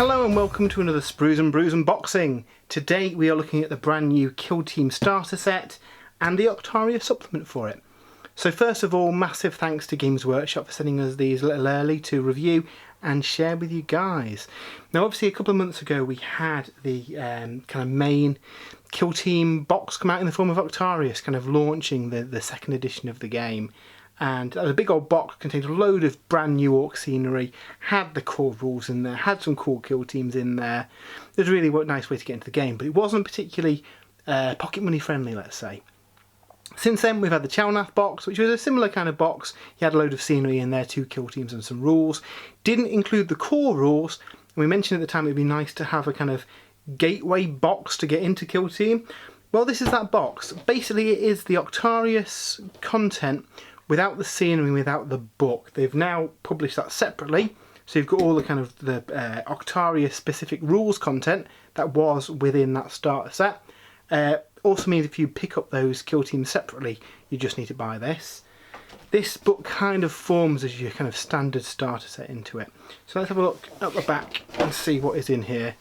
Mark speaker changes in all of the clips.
Speaker 1: Hello and welcome to another Sprues and Brews unboxing. Today we are looking at the brand new Kill Team starter set and the Octarius supplement for it. So first of all, massive thanks to Games Workshop for sending us these a little early to review and share with you guys. Now obviously a couple of months ago we had the kind of main Kill Team box come out in the form of Octarius, kind of launching the second edition of the game. And a big old box contained a load of brand new orc scenery, had the core rules in there, had some cool kill teams in there. It was a really nice way to get into the game, but it wasn't particularly pocket money friendly, let's say. Since then we've had the Chalnath box, which was a similar kind of box. You had a load of scenery in there, 2 kill teams and some rules. Didn't include the core rules, and we mentioned at the time it'd be nice to have a kind of gateway box to get into Kill Team. Well, this is that box. Basically it is the Octarius content without the scenery, without the book. They've now published that separately, so you've got all the kind of the Octarius specific rules content that was within that starter set. Also means if you pick up those kill teams separately, you just need to buy this. This book kind of forms as your kind of standard starter set into it. So let's have a look at the back and see what is in here.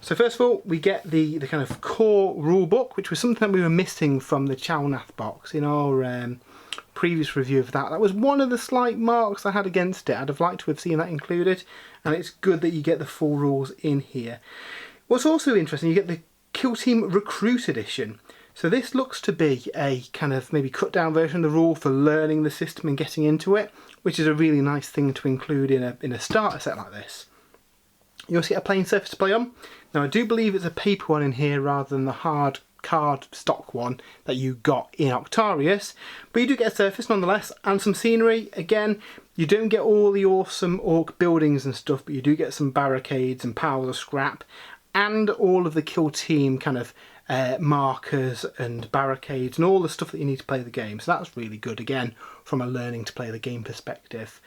Speaker 1: So first of all, we get the kind of core rule book, which was something that we were missing from the Chalnath box in our previous review of that. That was one of the slight marks I had against it. I'd have liked to have seen that included, and it's good that you get the full rules in here. What's also interesting, you get the Kill Team Recruit Edition. So this looks to be a kind of maybe cut down version of the rule for learning the system and getting into it, which is a really nice thing to include in a starter set like this. You also get a plain surface to play on. Now I do believe it's a paper one in here rather than the hard card stock one that you got in Octarius, but you do get a surface nonetheless and some scenery. Again, you don't get all the awesome orc buildings and stuff, but you do get some barricades and piles of scrap and all of the kill team kind of markers and barricades and all the stuff that you need to play the game. So that's really good, again, from a learning to play the game perspective.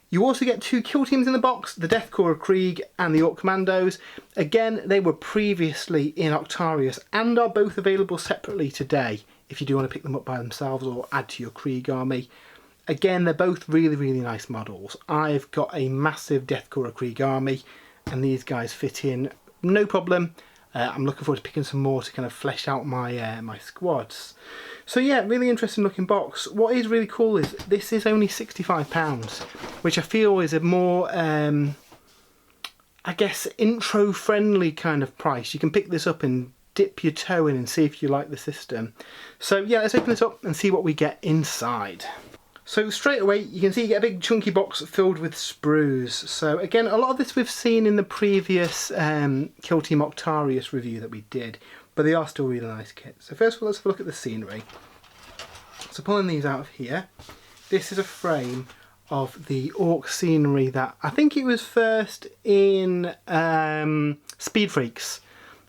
Speaker 1: You also get 2 kill teams in the box, the Death Corps of Krieg and the Orc Commandos. Again, they were previously in Octarius and are both available separately today if you do want to pick them up by themselves or add to your Krieg army. Again, they're both really nice models. I've got a massive Death Corps of Krieg army and these guys fit in no problem. I'm looking forward to picking some more to kind of flesh out my my squads. So yeah, really interesting looking box. What is really cool is this is only £65, which I feel is a more, I guess, intro friendly kind of price. You can pick this up and dip your toe in and see if you like the system. So yeah, let's open this up and see what we get inside. So straight away you can see you get a big chunky box filled with sprues. So again, a lot of this we've seen in the previous Kill Team Octarius review that we did, but they are still really nice kits. So first of all, let's have a look at the scenery. So pulling these out of here, this is a frame of the orc scenery that I think it was first in Speed Freaks,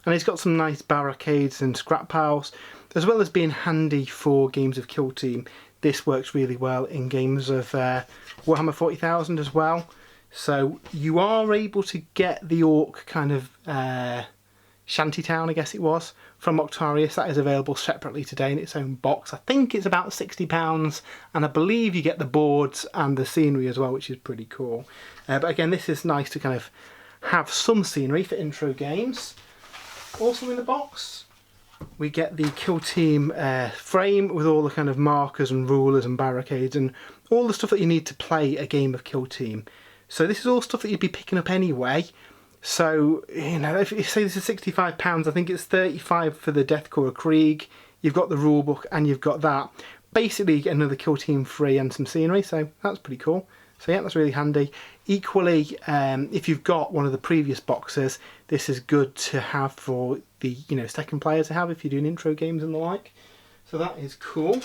Speaker 1: and it's got some nice barricades and scrap piles, as well as being handy for games of Kill Team. This works really well in games of Warhammer 40,000 as well. So you are able to get the orc kind of shantytown, I guess it was, from Octarius. That is available separately today in its own box. I think it's about £60, and I believe you get the boards and the scenery as well, which is pretty cool. But again, this is nice to kind of have some scenery for intro games. Also in the box, we get the Kill Team frame with all the kind of markers and rulers and barricades and all the stuff that you need to play a game of Kill Team. So this is all stuff that you'd be picking up anyway. So, you know, if you say this is £65, I think it's £35 for the Death Corps of Krieg. You've got the rule book and you've got that. Basically you get another Kill Team free and some scenery, so that's pretty cool. So yeah, that's really handy. Equally, if you've got one of the previous boxes, this is good to have for the second player to have if you're doing intro games and the like. So that is cool.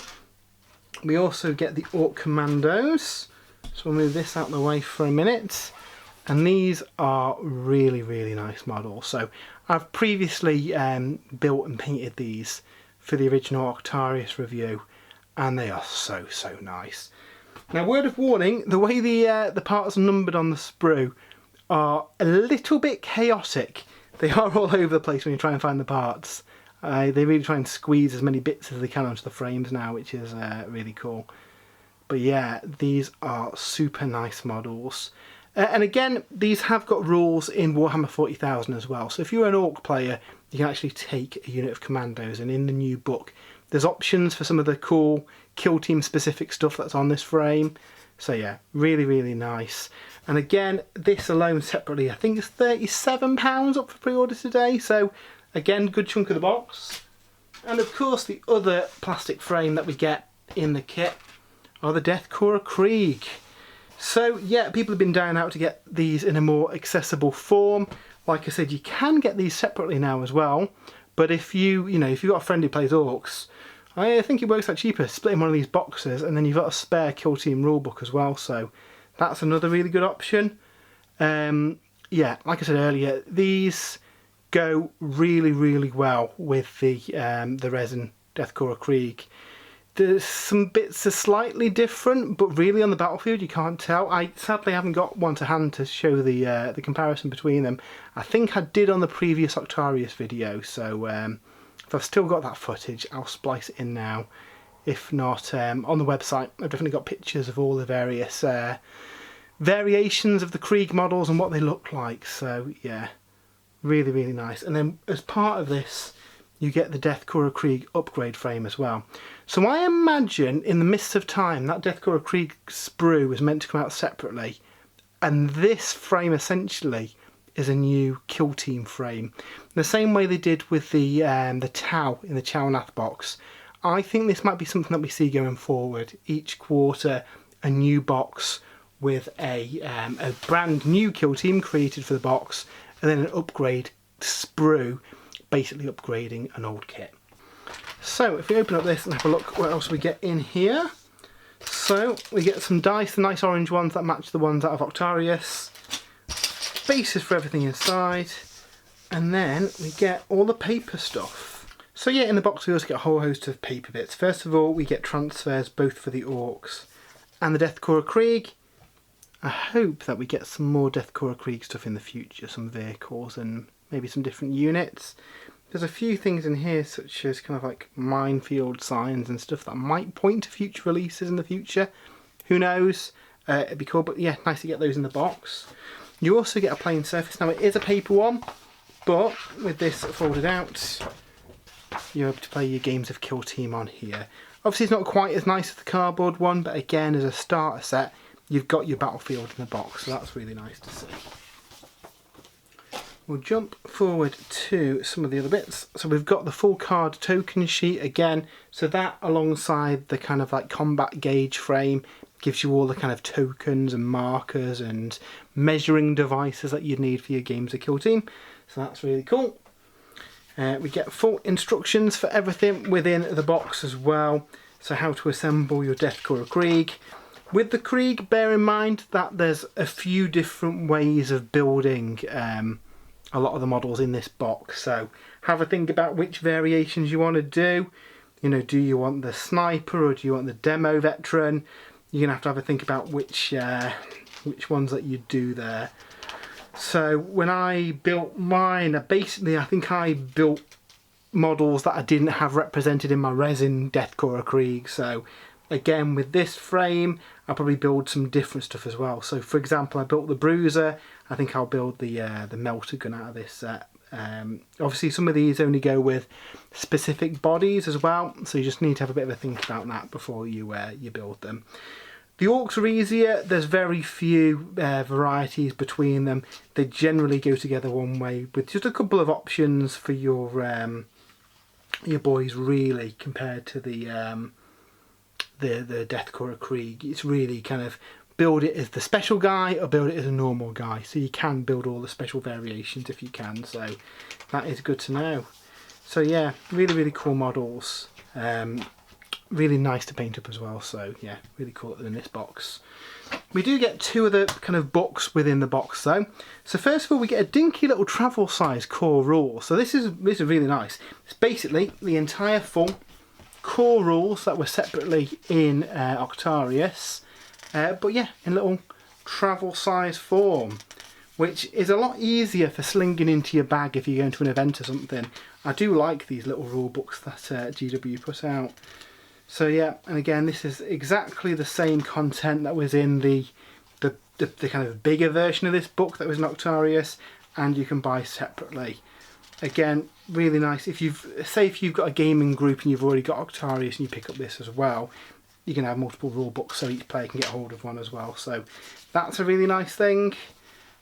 Speaker 1: We also get the Orc Commandos. So we'll move this out of the way for a minute. And these are really nice models. So I've previously built and painted these for the original Octarius review, and they are so nice. Now, word of warning, the way the parts are numbered on the sprue are a little bit chaotic. They are all over the place when you try and find the parts. They really try and squeeze as many bits as they can onto the frames now, which is really cool. But yeah, these are super nice models. And again, these have got rules in Warhammer 40,000 as well. So if you're an Orc player, you can actually take a unit of commandos, and in the new book, there's options for some of the cool kill team specific stuff that's on this frame. So yeah, really, really nice. And again, this alone separately, I think it's £37 up for pre-order today. So again, good chunk of the box. And of course, the other plastic frame that we get in the kit are the Deathcore Krieg. So yeah, people have been down out to get these in a more accessible form. Like I said, you can get these separately now as well. But if if you've got a friend who plays Orcs, I think it works out cheaper splitting one of these boxes, and then you've got a spare kill team rulebook as well. So that's another really good option. Yeah, like I said earlier, these go really, really well with the resin Deathcore Krieg. There's some bits are slightly different, but really on the battlefield you can't tell. I sadly haven't got one to hand to show the comparison between them. I think I did on the previous Octarius video, so if I've still got that footage, I'll splice it in now. If not, on the website I've definitely got pictures of all the various variations of the Krieg models and what they look like. So yeah, really, really nice. And then as part of this, you get the Deathcore Krieg upgrade frame as well. So I imagine in the mists of time that Deathcore Krieg sprue was meant to come out separately, and this frame essentially is a new kill team frame. The same way they did with the Tau in the Chownath box. I think this might be something that we see going forward. Each quarter, a new box with a brand new kill team created for the box, and then an upgrade sprue, basically upgrading an old kit. So if we open up this and have a look what else we get in here. So we get some dice, the nice orange ones that match the ones out of Octarius. Bases for everything inside. And then we get all the paper stuff. So yeah, in the box we also get a whole host of paper bits. First of all, we get transfers both for the Orcs and the Deathcore Krieg. I hope that we get some more Deathcore Krieg stuff in the future, some vehicles and maybe some different units. There's a few things in here such as kind of like minefield signs and stuff that might point to future releases in the future. Who knows? It'd be cool, but yeah, nice to get those in the box. You also get a plain surface. Now it is a paper one, but with this folded out, you're able to play your games of Kill Team on here. Obviously it's not quite as nice as the cardboard one, but again, as a starter set, you've got your battlefield in the box, so that's really nice to see. We'll jump forward to some of the other bits. So we've got the full card token sheet again. So that alongside the kind of like combat gauge frame gives you all the kind of tokens and markers and measuring devices that you'd need for your games of Kill Team. So that's really cool. We get full instructions for everything within the box as well. So how to assemble your Deathcore Krieg. With the Krieg, bear in mind that there's a few different ways of building a lot of the models in this box, so have a think about which variations you want to do. Do you want the sniper or do you want the demo veteran? You're gonna have a think about which ones that you do there. So when I built mine, basically I think I built models that I didn't have represented in my resin Deathcore Krieg. So again, with this frame, I'll probably build some different stuff as well. So for example, I built the Bruiser. I think I'll build the melter gun out of this set. Obviously some of these only go with specific bodies as well, so you just need to have a bit of a think about that before you build them. The Orcs are easier. There's very few varieties between them. They generally go together one way with just a couple of options for your boys really, compared to the Deathcore Krieg. It's really kind of build it as the special guy or build it as a normal guy. So you can build all the special variations if you can. So that is good to know. So yeah, really, really cool models. Really nice to paint up as well. So yeah, really cool in this box. We do get two other kind of books within the box though. So first of all, we get a dinky little travel size core rule. So this is really nice. It's basically the entire full core rules that were separately in Octarius, but yeah, in little travel size form, which is a lot easier for slinging into your bag if you're going to an event or something. I do like these little rule books that GW put out. So yeah, and again, this is exactly the same content that was in the the kind of bigger version of this book that was in Octarius, and you can buy separately. Again, really nice. If you've got a gaming group and you've already got Octarius and you pick up this as well, you can have multiple rule books so each player can get hold of one as well. So that's a really nice thing.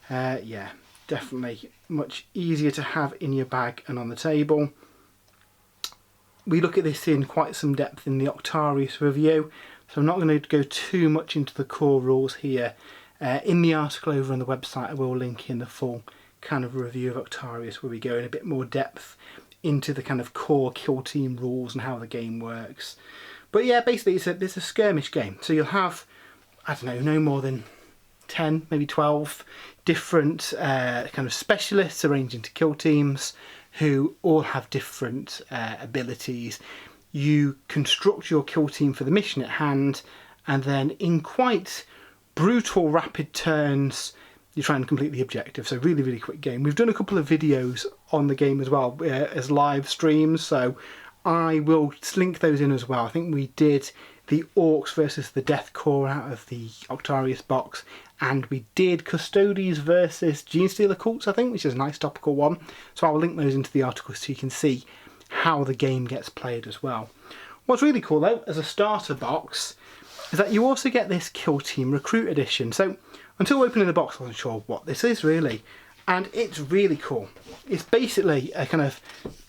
Speaker 1: Yeah, definitely much easier to have in your bag and on the table. We look at this in quite some depth in the Octarius review, so I'm not going to go too much into the core rules here. In the article over on the website I will link in the full kind of review of Octarius, where we go in a bit more depth into the kind of core kill team rules and how the game works. But yeah, basically it's a skirmish game, so you'll have, I don't know, no more than 10, maybe 12 different kind of specialists arranged into kill teams who all have different abilities. You construct your kill team for the mission at hand, and then in quite brutal rapid turns you try and complete the objective. So really, really quick game. We've done a couple of videos on the game as well as live streams, so I will link those in as well. I think we did the Orcs versus the Death Corps out of the Octarius box, and we did Custodes versus Genestealer cults, I think, which is a nice topical one. So I'll link those into the article so you can see how the game gets played as well. What's really cool though, as a starter box, is that you also get this Kill Team Recruit Edition. So until opening the box I wasn't sure what this is really, and it's really cool. It's basically a kind of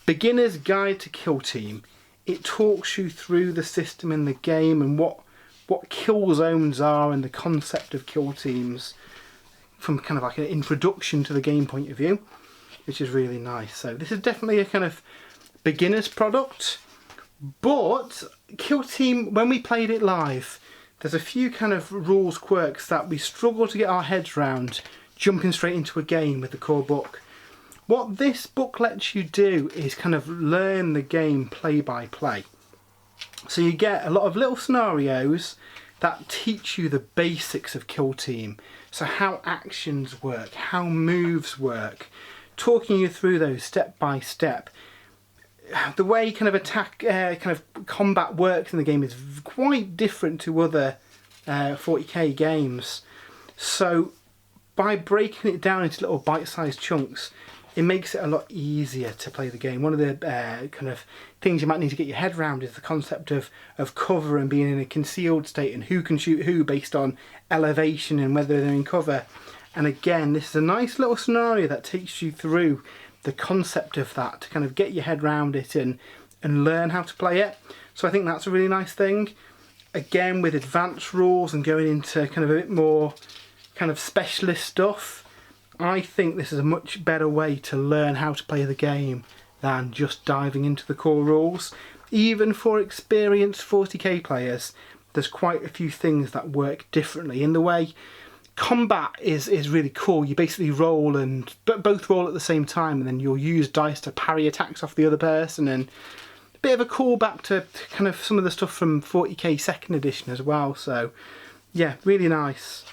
Speaker 1: beginner's guide to kill team. It talks you through the system in the game and what kill zones are and the concept of kill teams from kind of like an introduction to the game point of view, which is really nice. So this is definitely a kind of beginner's product, but Kill Team, when we played it live, there's a few kind of rules quirks that we struggle to get our heads around jumping straight into a game with the core book. What this book lets you do is kind of learn the game play by play. So you get a lot of little scenarios that teach you the basics of Kill Team. So how actions work, how moves work, talking you through those step by step. The way kind of kind of combat works in the game is quite different to other 40k games. So by breaking it down into little bite-sized chunks, it makes it a lot easier to play the game. One of the kind of things you might need to get your head around is the concept of cover and being in a concealed state and who can shoot who based on elevation and whether they're in cover. And again, this is a nice little scenario that takes you through the concept of that to kind of get your head around it and learn how to play it. So I think that's a really nice thing. Again, with advanced rules and going into kind of a bit more kind of specialist stuff, I think this is a much better way to learn how to play the game than just diving into the core rules. Even for experienced 40k players, there's quite a few things that work differently. In the way combat is really cool. You basically roll and both roll at the same time, and then you'll use dice to parry attacks off the other person, and a bit of a callback to kind of some of the stuff from 40k second edition as well. So yeah, really nice.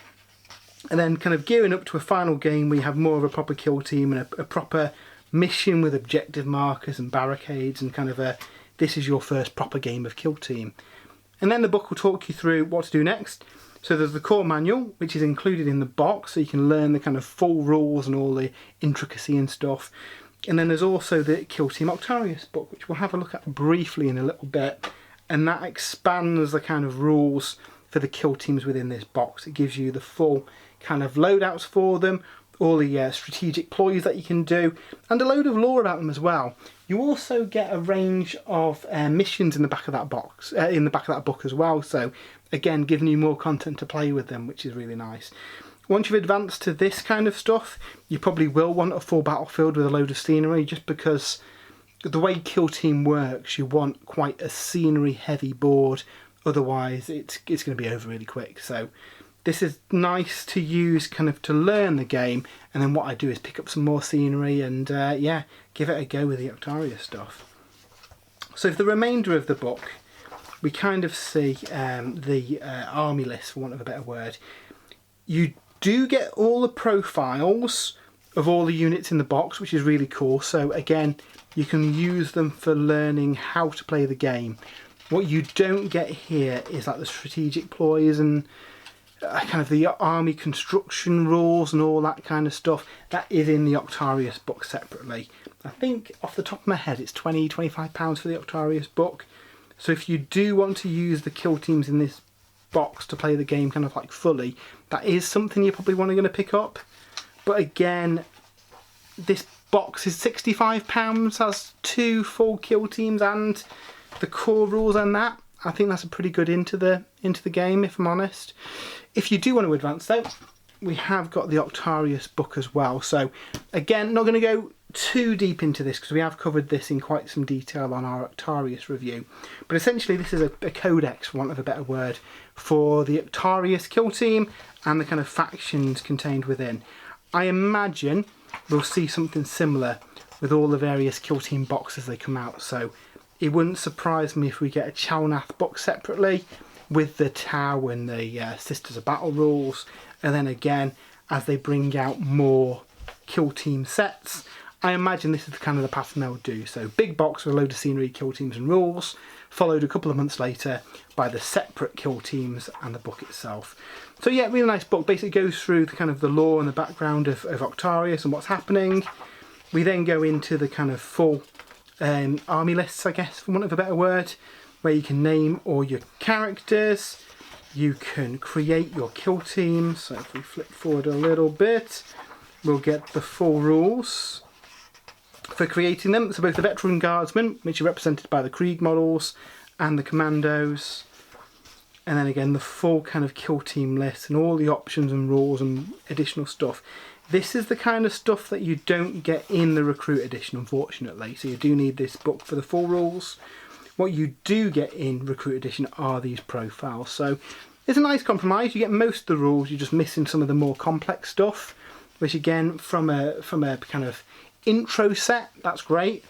Speaker 1: And then kind of gearing up to a final game, we have more of a proper kill team and a proper mission with objective markers and barricades and kind of this is your first proper game of kill team. And then the book will talk you through what to do next. So there's the core manual, which is included in the box, so you can learn the kind of full rules and all the intricacy and stuff. And then there's also the Kill Team Octarius book, which we'll have a look at briefly in a little bit. And that expands the kind of rules for the kill teams within this box. It gives you the full kind of loadouts for them, all the strategic ploys that you can do, and a load of lore about them as well. You also get a range of missions in the back of that box, in the back of that book as well. So again, giving you more content to play with them, which is really nice. Once you've advanced to this kind of stuff, you probably will want a full battlefield with a load of scenery, just because the way Kill Team works, you want quite a scenery heavy board, otherwise it's going to be over really quick. So this is nice to use kind of to learn the game, and then what I do is pick up some more scenery and yeah, give it a go with the Octarius stuff. So for the remainder of the book, we kind of see the army list, for want of a better word. You do get all the profiles of all the units in the box, which is really cool. So again, you can use them for learning how to play the game. What you don't get here is like the strategic ploys and kind of the army construction rules and all that kind of stuff. That is in the Octarius book separately. I think off the top of my head it's £20–25 for the Octarius book. So if you do want to use the kill teams in this box to play the game kind of like fully, that is something you're probably going to pick up. But again, this box is £65, has 2 full kill teams and the core rules and that. I think that's a pretty good into the game, if I'm honest. If you do want to advance though, we have got the Octarius book as well. So again, not going to go too deep into this because we have covered this in quite some detail on our Octarius review. But essentially this is a codex, for want of a better word, for the Octarius kill team and the kind of factions contained within. I imagine we'll see something similar with all the various kill team boxes they come out. So it wouldn't surprise me if we get a Chalnath box separately with the Tau and the Sisters of Battle rules, and then again as they bring out more kill team sets, I imagine this is kind of the pattern they'll do. So big box with a load of scenery, kill teams and rules, followed a couple of months later by the separate kill teams and the book itself. So yeah, really nice book. Basically goes through the kind of the lore and the background of Octarius and what's happening. We then go into the kind of full army lists, I guess, for want of a better word, where you can name all your characters, you can create your kill teams. So if we flip forward a little bit, we'll get the full rules for creating them. So both the veteran guardsmen, which are represented by the Krieg models, and the commandos, and then again the full kind of kill team list and all the options and rules and additional stuff. This is the kind of stuff that you don't get in the Recruit Edition, unfortunately, so you do need this book for the full rules. What you do get in Recruit Edition are these profiles, so it's a nice compromise. You get most of the rules, you're just missing some of the more complex stuff, which again, from a kind of intro set, that's great.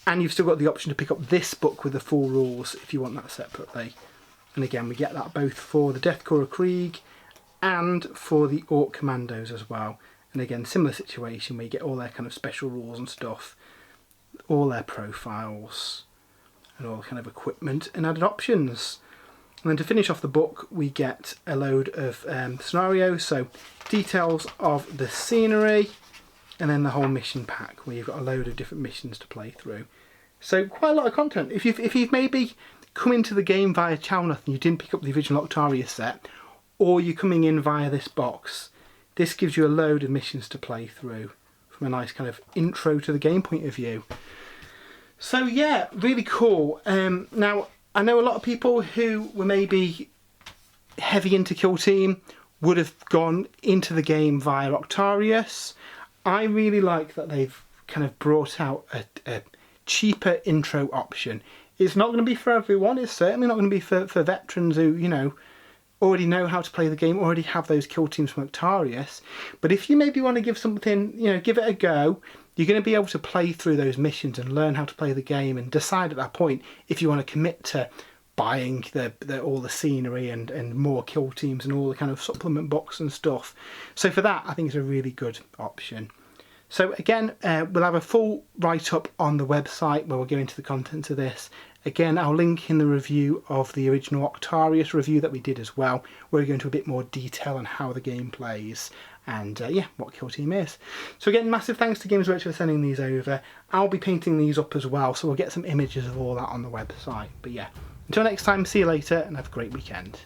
Speaker 1: And you've still got the option to pick up this book with the full rules if you want that separately. And again, we get that both for the Death Corps of Krieg and for the Orc Commandos as well. And again, similar situation where you get all their kind of special rules and stuff, all their profiles, and all kind of equipment and added options. And then to finish off the book, we get a load of scenarios, so details of the scenery, and then the whole mission pack where you've got a load of different missions to play through. So quite a lot of content. If you've maybe come into the game via Chalnath and you didn't pick up the original Octarius set, or you're coming in via this box, this gives you a load of missions to play through from a nice kind of intro to the game point of view. So yeah, really cool. Now, I know a lot of people who were maybe heavy into Kill Team would have gone into the game via Octarius. I really like that they've kind of brought out a cheaper intro option. It's not going to be for everyone. It's certainly not going to be for veterans who, you know, already know how to play the game, already have those kill teams from Octarius. But if you maybe want to give something, you know, give it a go, you're going to be able to play through those missions and learn how to play the game and decide at that point if you want to commit to buying all the scenery and more kill teams and all the kind of supplement box and stuff. So for that, I think it's a really good option. So again, we'll have a full write-up on the website where we'll go into the contents of this. Again, I'll link in the review of the original Octarius review that we did as well, where we go into a bit more detail on how the game plays and yeah, what Kill Team is. So again, massive thanks to Games Workshop for sending these over. I'll be painting these up as well, so we'll get some images of all that on the website. But yeah, until next time, see you later and have a great weekend.